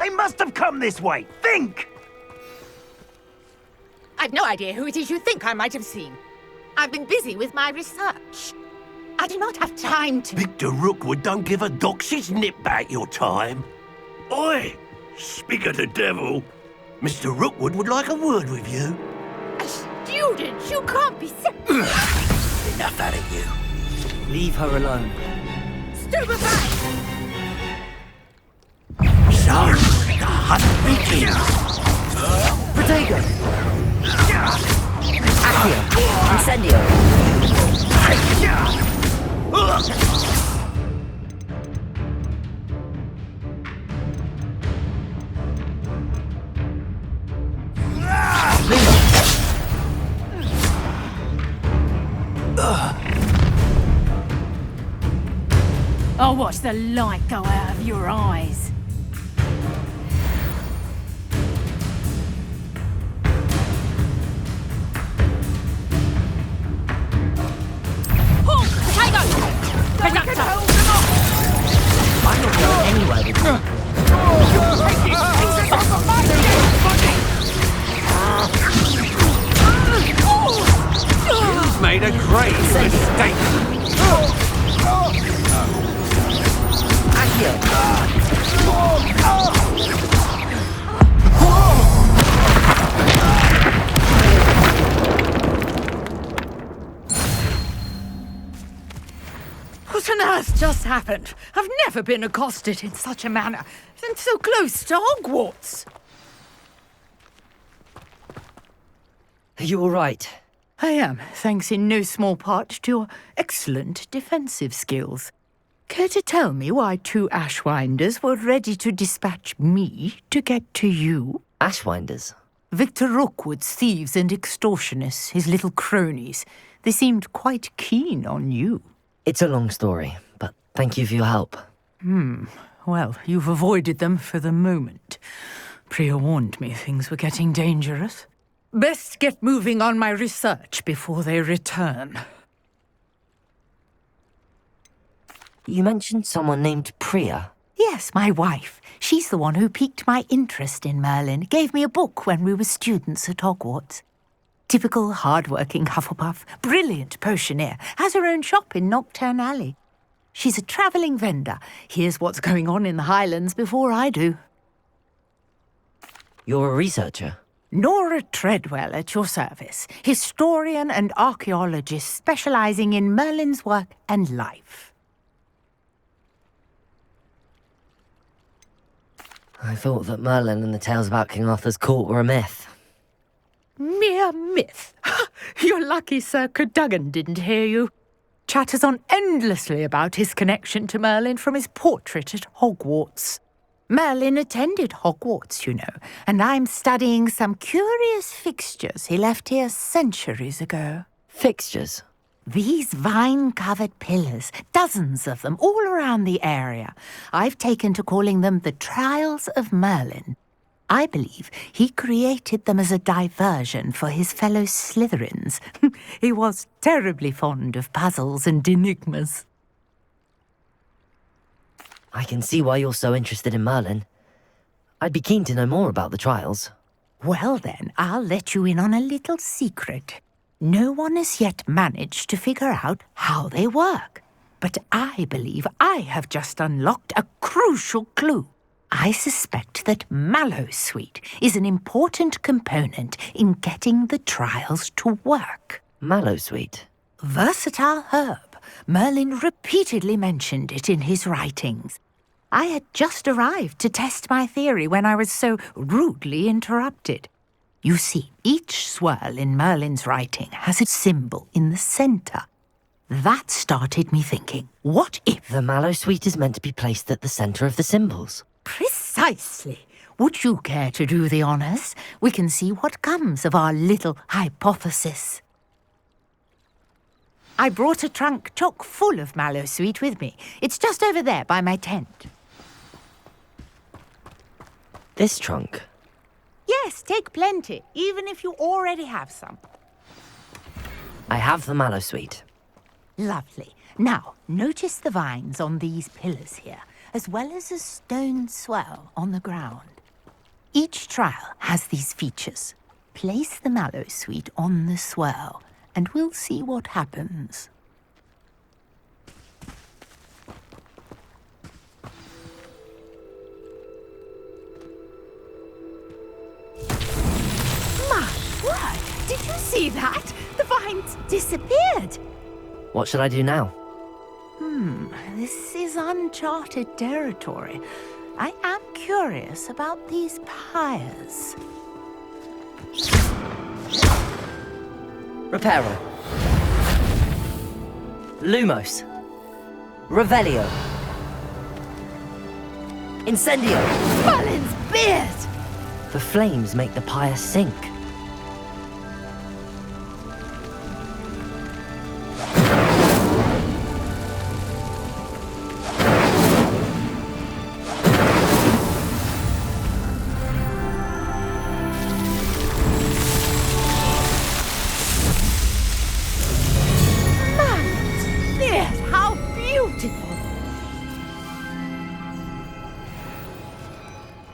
They must have come this way. Think! I've no idea who it is you think I might have seen. I've been busy with my research. I do not have time to... Victor Rookwood don't give a doxy's nip back your time. Oi! Speak of the devil. Mr. Rookwood would like a word with you. A student? You can't be so... Enough out of you. Leave her alone. Stupefied! So, the hunt begins. Protego! Accio! Incendio! I'll watch the light go out of your eyes. I'm not going anywhere with you. You've made a grave mistake. What on earth just happened? I've never been accosted in such a manner, and so close to Hogwarts. Are you all right? I am, thanks in no small part to your excellent defensive skills. Care to tell me why 2 Ashwinders were ready to dispatch me to get to you? Ashwinders? Victor Rookwood's thieves and extortionists, his little cronies. They seemed quite keen on you. It's a long story, but thank you for your help. Well, you've avoided them for the moment. Priya warned me things were getting dangerous. Best get moving on my research before they return. You mentioned someone named Priya. Yes, my wife. She's the one who piqued my interest in Merlin. Gave me a book when we were students at Hogwarts. Typical hard-working Hufflepuff, brilliant potioneer, has her own shop in Knockturn Alley. She's a travelling vendor. Hears what's going on in the Highlands before I do. You're a researcher? Nora Treadwell at your service, historian and archaeologist specialising in Merlin's work and life. I thought that Merlin and the tales about King Arthur's court were a myth. Mere myth. You're lucky Sir Cadogan didn't hear you. Chatters on endlessly about his connection to Merlin from his portrait at Hogwarts. Merlin attended Hogwarts, you know, and I'm studying some curious fixtures he left here centuries ago. Fixtures? These vine-covered pillars, dozens of them, all around the area. I've taken to calling them the Trials of Merlin. I believe he created them as a diversion for his fellow Slytherins. He was terribly fond of puzzles and enigmas. I can see why you're so interested in Merlin. I'd be keen to know more about the trials. Well then, I'll let you in on a little secret. No one has yet managed to figure out how they work. But I believe I have just unlocked a crucial clue. I suspect that Mallowsweet is an important component in getting the trials to work. Mallowsweet? Versatile herb. Merlin repeatedly mentioned it in his writings. I had just arrived to test my theory when I was so rudely interrupted. You see, each swirl in Merlin's writing has a symbol in the centre. That started me thinking, what if... The Mallowsweet is meant to be placed at the centre of the symbols. Precisely. Would you care to do the honours? We can see what comes of our little hypothesis. I brought a trunk chock full of Mallowsweet with me. It's just over there by my tent. This trunk? Yes, take plenty, even if you already have some. I have the Mallowsweet. Lovely. Now, notice the vines on these pillars here, as well as a stone swell on the ground. Each trial has these features. Place the mallow sweet on the swirl, and we'll see what happens. My word! Did you see that? The vines disappeared. What should I do now? This is uncharted territory. I am curious about these pyres. Reparo. Lumos. Revelio. Incendio. Merlin's beard! The flames make the pyre sink.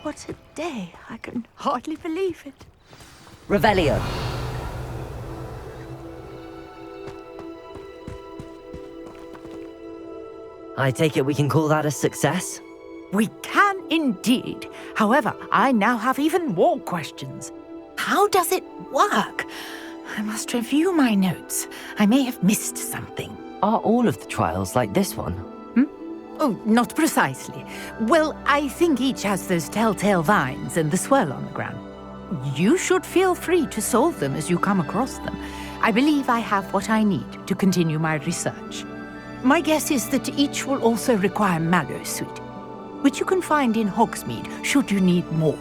What a day. I can hardly believe it. Revelio. I take it we can call that a success? We can indeed. However, I now have even more questions. How does it work? I must review my notes. I may have missed something. Are all of the trials like this one? Oh, not precisely. Well, I think each has those telltale vines and the swirl on the ground. You should feel free to solve them as you come across them. I believe I have what I need to continue my research. My guess is that each will also require mallow sweet, which you can find in Hogsmeade should you need more.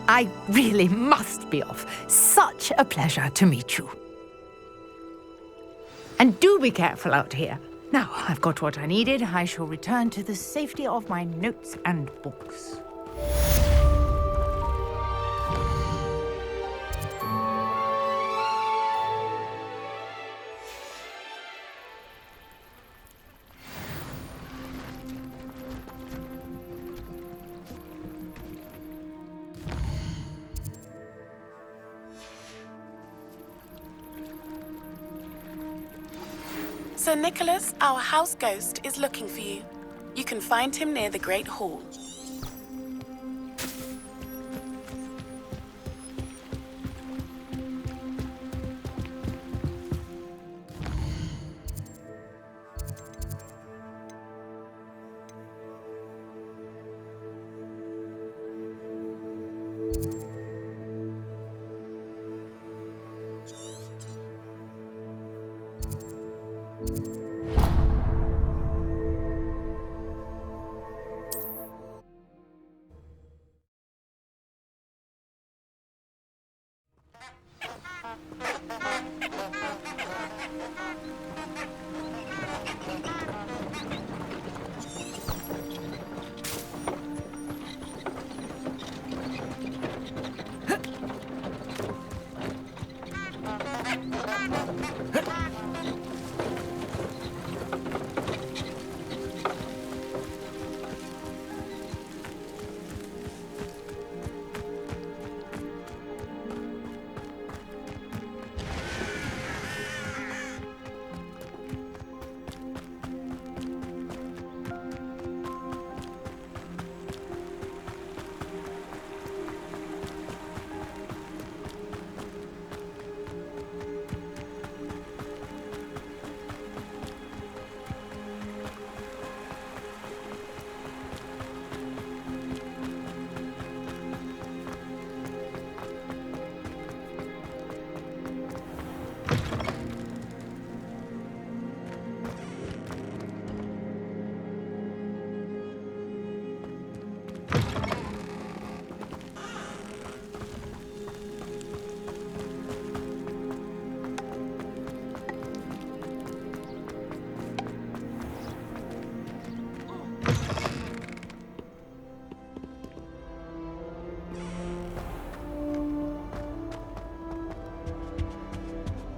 I really must be off. Such a pleasure to meet you. And do be careful out here. Now, I've got what I needed. I shall return to the safety of my notes and books. Sir Nicholas, our house ghost, is looking for you. You can find him near the Great Hall.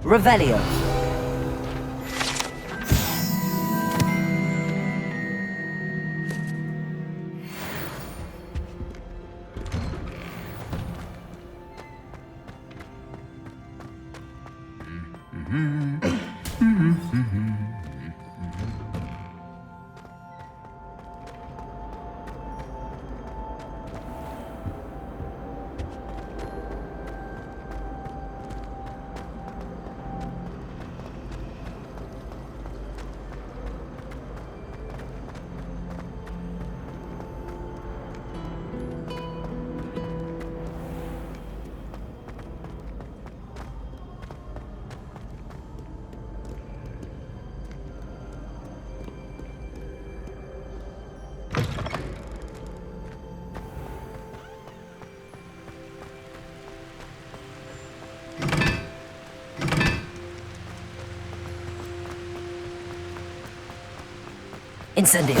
Revelio. Incendio.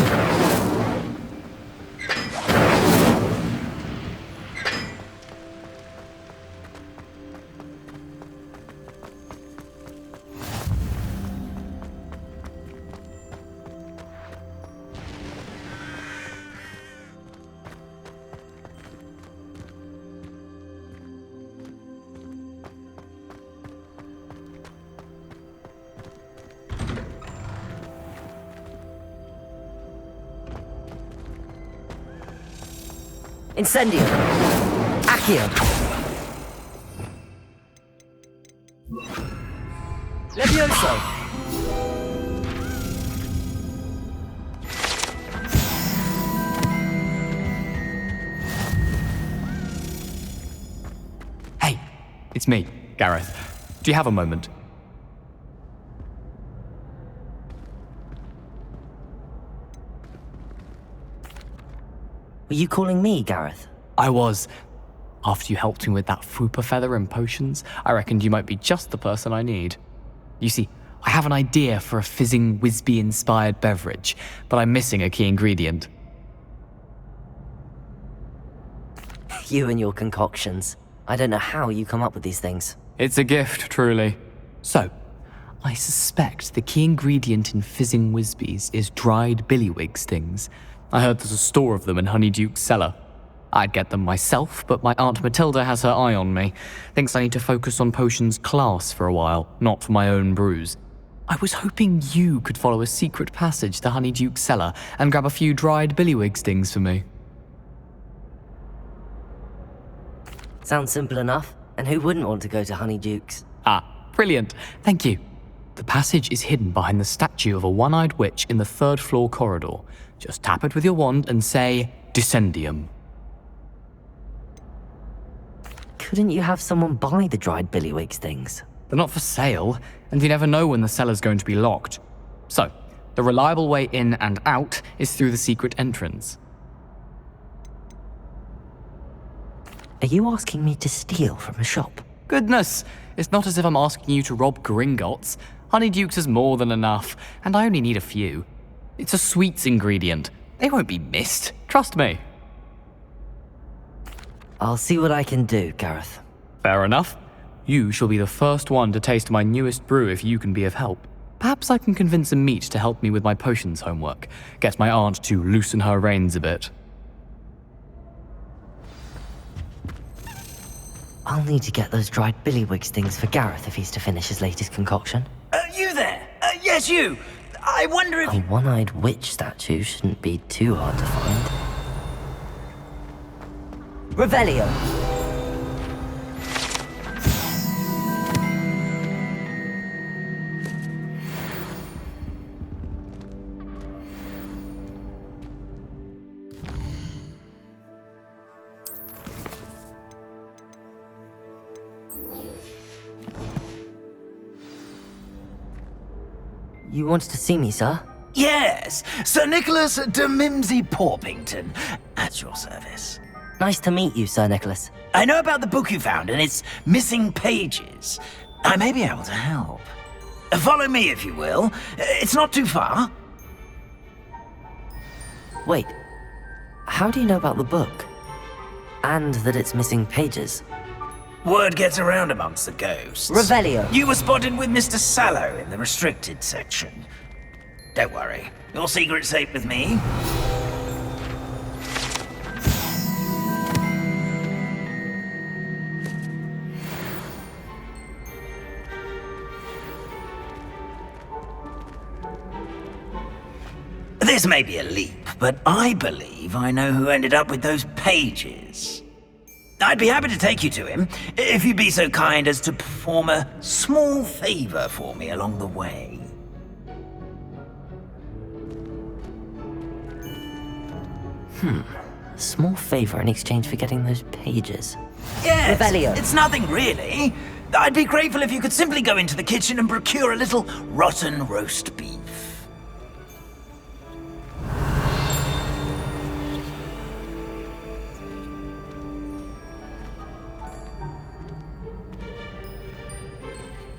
Incendio. Accio. Levioso. Hey, it's me, Gareth. Do you have a moment? Were you calling me, Gareth? I was. After you helped me with that Fupa feather and potions, I reckoned you might be just the person I need. You see, I have an idea for a fizzing Whizbee-inspired beverage, but I'm missing a key ingredient. You and your concoctions. I don't know how you come up with these things. It's a gift, truly. So, I suspect the key ingredient in fizzing Whizbees is dried billywig stings. I heard there's a store of them in Honeyduke's cellar. I'd get them myself, but my Aunt Matilda has her eye on me. Thinks I need to focus on potions class for a while, not for my own brews. I was hoping you could follow a secret passage to Honeyduke's cellar and grab a few dried billywig stings for me. Sounds simple enough. And who wouldn't want to go to Honeyduke's? Ah, brilliant. Thank you. The passage is hidden behind the statue of a one-eyed witch in the third-floor corridor. Just tap it with your wand and say, Descendium. Couldn't you have someone buy the dried billywig's things? They're not for sale, and you never know when the cellar's going to be locked. So, the reliable way in and out is through the secret entrance. Are you asking me to steal from a shop? Goodness, it's not as if I'm asking you to rob Gringotts. Honeyduke's is more than enough, and I only need a few. It's a sweets ingredient. They won't be missed, trust me. I'll see what I can do, Gareth. Fair enough. You shall be the first one to taste my newest brew if you can be of help. Perhaps I can convince a meat to help me with my potions homework. Get my aunt to loosen her reins a bit. I'll need to get those dried billywig's things for Gareth if he's to finish his latest concoction. You there? Yes, you. I wonder if... A one-eyed witch statue shouldn't be too hard to find. Revelio! You wanted to see me, sir? Yes, Sir Nicholas de Mimsy Porpington, at your service. Nice to meet you, Sir Nicholas. I know about the book you found and its missing pages. I may be able to help. Follow me, if you will. It's not too far. Wait, how do you know about the book? And that it's missing pages? Word gets around amongst the ghosts. Revelio! You were spotted with Mr. Sallow in the restricted section. Don't worry, your secret's safe with me. This may be a leap, but I believe I know who ended up with those pages. I'd be happy to take you to him, if you'd be so kind as to perform a small favor for me along the way. A small favor in exchange for getting those pages. Yes, Revelio. it's nothing really. I'd be grateful if you could simply go into the kitchen and procure a little rotten roast beef.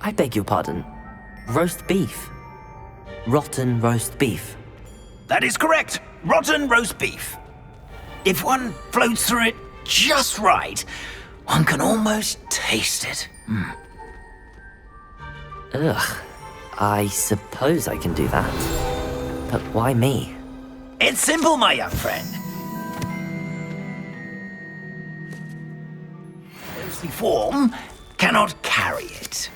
I beg your pardon. Roast beef. Rotten roast beef. That is correct. Rotten roast beef. If one floats through it just right, one can almost taste it. Ugh. I suppose I can do that. But why me? It's simple, my young friend. Ghostly form cannot carry it.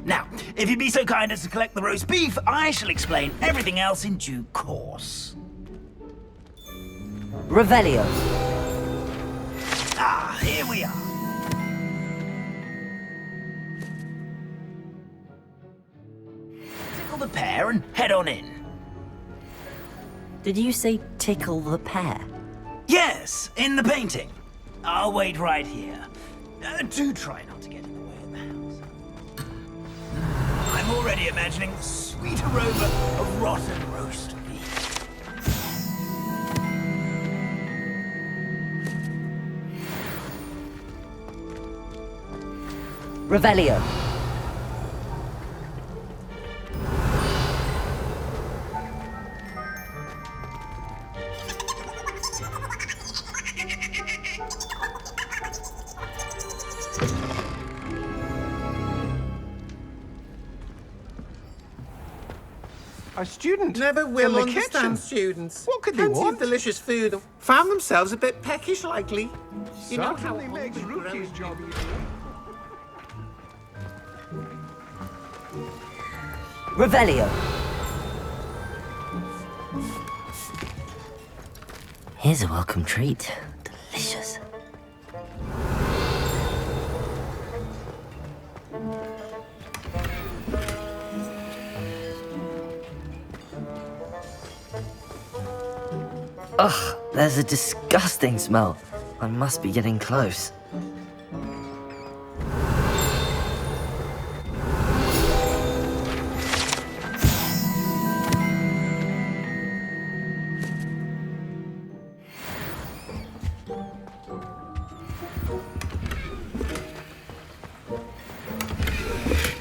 Now, if you'd be so kind as to collect the roast beef, I shall explain everything else in due course. Revelio. Ah, here we are. Tickle the pear and head on in. Did you say tickle the pear? Yes, in the painting. I'll wait right here. Do try not to get in the way of the house. I'm already imagining the sweet aroma of rotten roast beef. Revelio. A student Never will in the understand kitchen. students. What could they Plenty want? of delicious food and found themselves a bit peckish likely. You know how Certainly makes hungry Rookie's grows job people. Revelio. Here's a welcome treat. Delicious. Ugh, there's a disgusting smell. I must be getting close.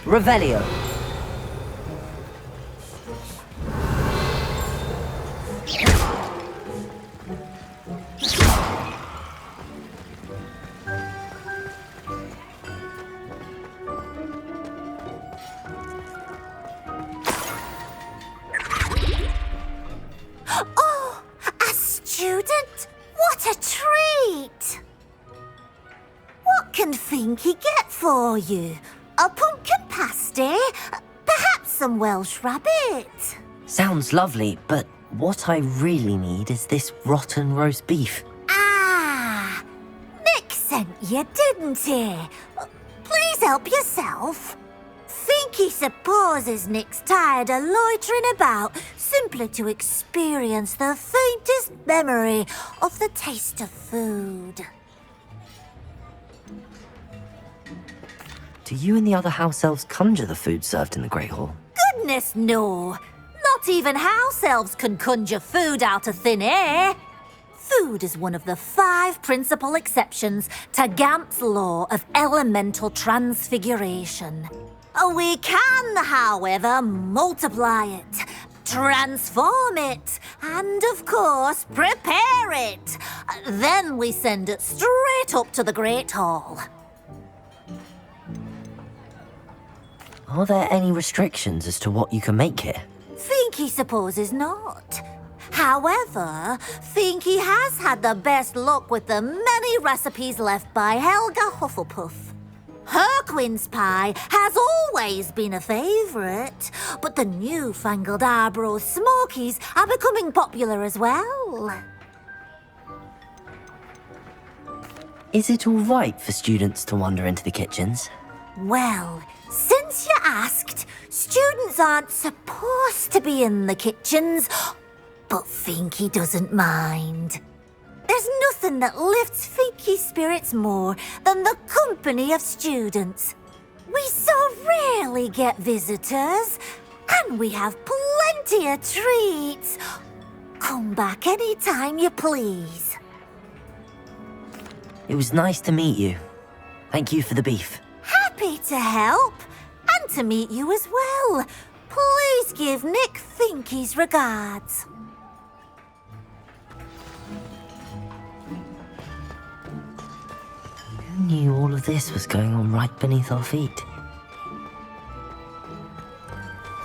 Revelio. Oh, a student? What a treat! What can Finky get for you? A pumpkin pasty? Perhaps some Welsh rabbit? Sounds lovely, but what I really need is this rotten roast beef. Ah, Nick sent you, didn't he? Please help yourself. Finky supposes Nick's tired of loitering about simply to experience the faintest memory of the taste of food. Do you and the other house elves conjure the food served in the Great Hall? Goodness, no. Not even house elves can conjure food out of thin air. Food is one of the 5 principal exceptions to Gamp's law of elemental transfiguration. We can, however, multiply it, transform it, and, of course, prepare it. Then we send it straight up to the Great Hall. Are there any restrictions as to what you can make here? Finky supposes not. However, Finky has had the best luck with the many recipes left by Helga Hufflepuff. Her quince pie has always been a favourite, but the newfangled Arborough Smokies are becoming popular as well. Is it all right for students to wander into the kitchens? Well, since you asked, students aren't supposed to be in the kitchens, but Finky doesn't mind. There's nothing that lifts Finky's spirits more than the company of students. We so rarely get visitors, and we have plenty of treats. Come back any time you please. It was nice to meet you. Thank you for the beef. Happy to help, and to meet you as well. Please give Nick Finky's regards. Who knew all of this was going on right beneath our feet?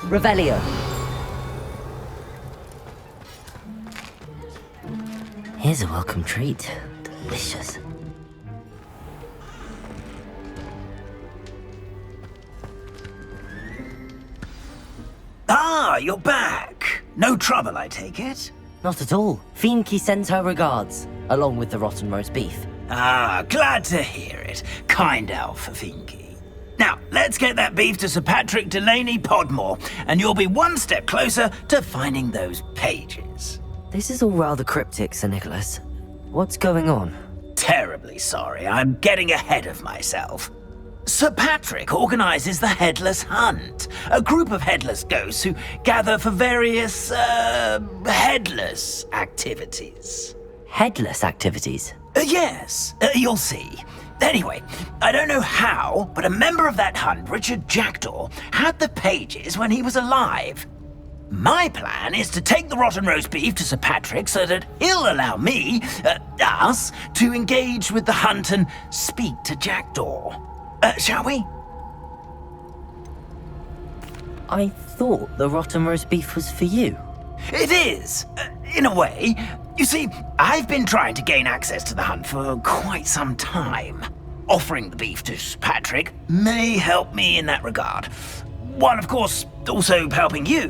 Revelio. Here's a welcome treat. Delicious. Ah, you're back. No trouble, I take it? Not at all. Finky sends her regards, along with the rotten roast beef. Ah, glad to hear it. Kind elf, Finky. Now, let's get that beef to Sir Patrick Delaney Podmore, and you'll be one step closer to finding those pages. This is all rather cryptic, Sir Nicholas. What's going on? Terribly sorry, I'm getting ahead of myself. Sir Patrick organises the Headless Hunt, a group of headless ghosts who gather for various, headless activities. Headless activities? Yes, you'll see. Anyway, I don't know how, but a member of that hunt, Richard Jackdaw, had the pages when he was alive. My plan is to take the rotten roast beef to Sir Patrick so that he'll allow me, us, to engage with the hunt and speak to Jackdaw. Shall we? I thought the rotten roast beef was for you. It is, in a way. You see, I've been trying to gain access to the hunt for quite some time. Offering the beef to Sir Patrick may help me in that regard. While, of course, also helping you.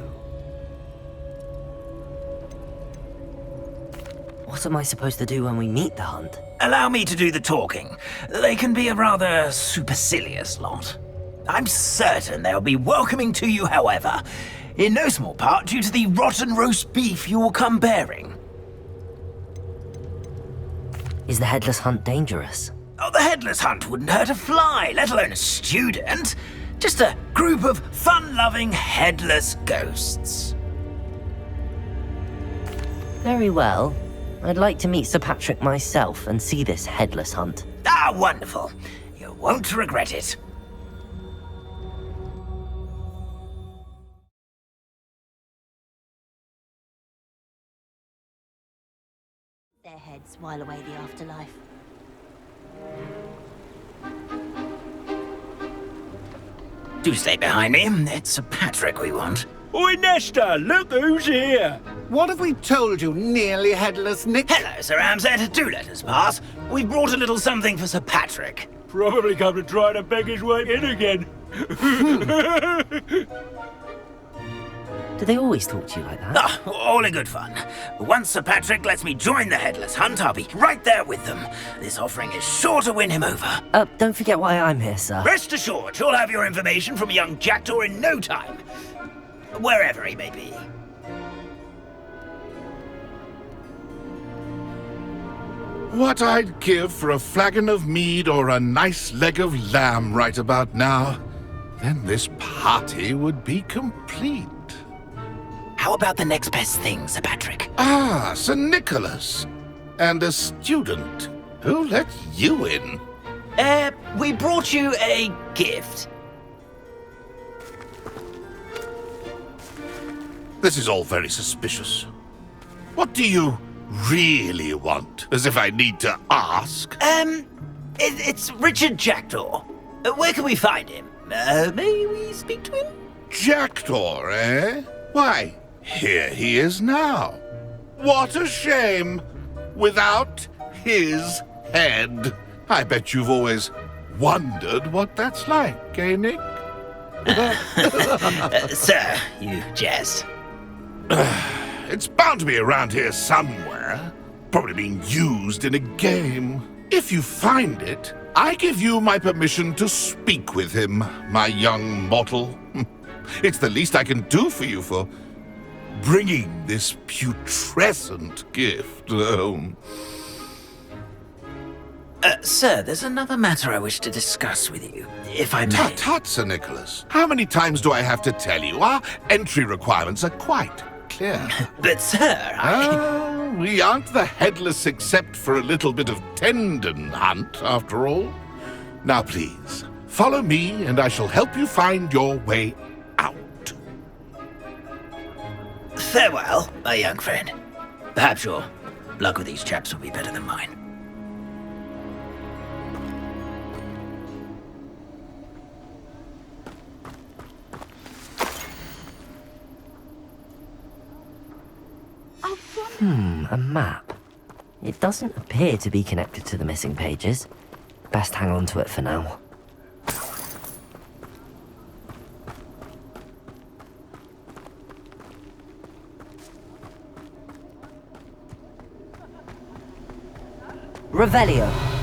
What am I supposed to do when we meet the hunt? Allow me to do the talking. They can be a rather supercilious lot. I'm certain they'll be welcoming to you, however, in no small part due to the rotten roast beef you will come bearing. Is the Headless Hunt dangerous? Oh, the Headless Hunt wouldn't hurt a fly, let alone a student. Just a group of fun-loving headless ghosts. Very well. I'd like to meet Sir Patrick myself and see this Headless Hunt. Ah, wonderful. You won't regret it. Their heads while away the afterlife. Do stay behind me. It's Sir Patrick we want. Oi, Nesta, look who's here. What have we told you, nearly headless Nick? Hello, Sir Ramsay. Do let us pass. We've brought a little something for Sir Patrick. Probably come to try to beg his way in again. Do they always talk to you like that? Ah, all in good fun. Once Sir Patrick lets me join the Headless Hunt, I'll be right there with them. This offering is sure to win him over. Don't forget why I'm here, sir. Rest assured, you'll have your information from young Jackdaw in no time. Wherever he may be. What I'd give for a flagon of mead or a nice leg of lamb right about now. Then this party would be complete. How about the next best thing, Sir Patrick? Ah, Sir Nicholas. And a student. Who let you in? We brought you a gift. This is all very suspicious. What do you really want? As if I need to ask. It's Richard Jackdaw. Where can we find him? May we speak to him? Jackdaw, eh? Why? here he is now. What a shame! Without his head. I bet you've always wondered what that's like, eh, Nick? Sir, you jest. It's bound to be around here somewhere. Probably being used in a game. If you find it, I give you my permission to speak with him, my young mortal. It's the least I can do for you for bringing this putrescent gift home. Sir, there's another matter I wish to discuss with you, if I may. Tut, Sir Nicholas. How many times do I have to tell you? Our entry requirements are quite clear. But, sir, we aren't the headless except for a little bit of tendon hunt, after all. Now, please, follow me, and I shall help you find your way out. Farewell, my young friend. Perhaps your luck with these chaps will be better than mine. A map. It doesn't appear to be connected to the missing pages. Best hang on to it for now. Revelio.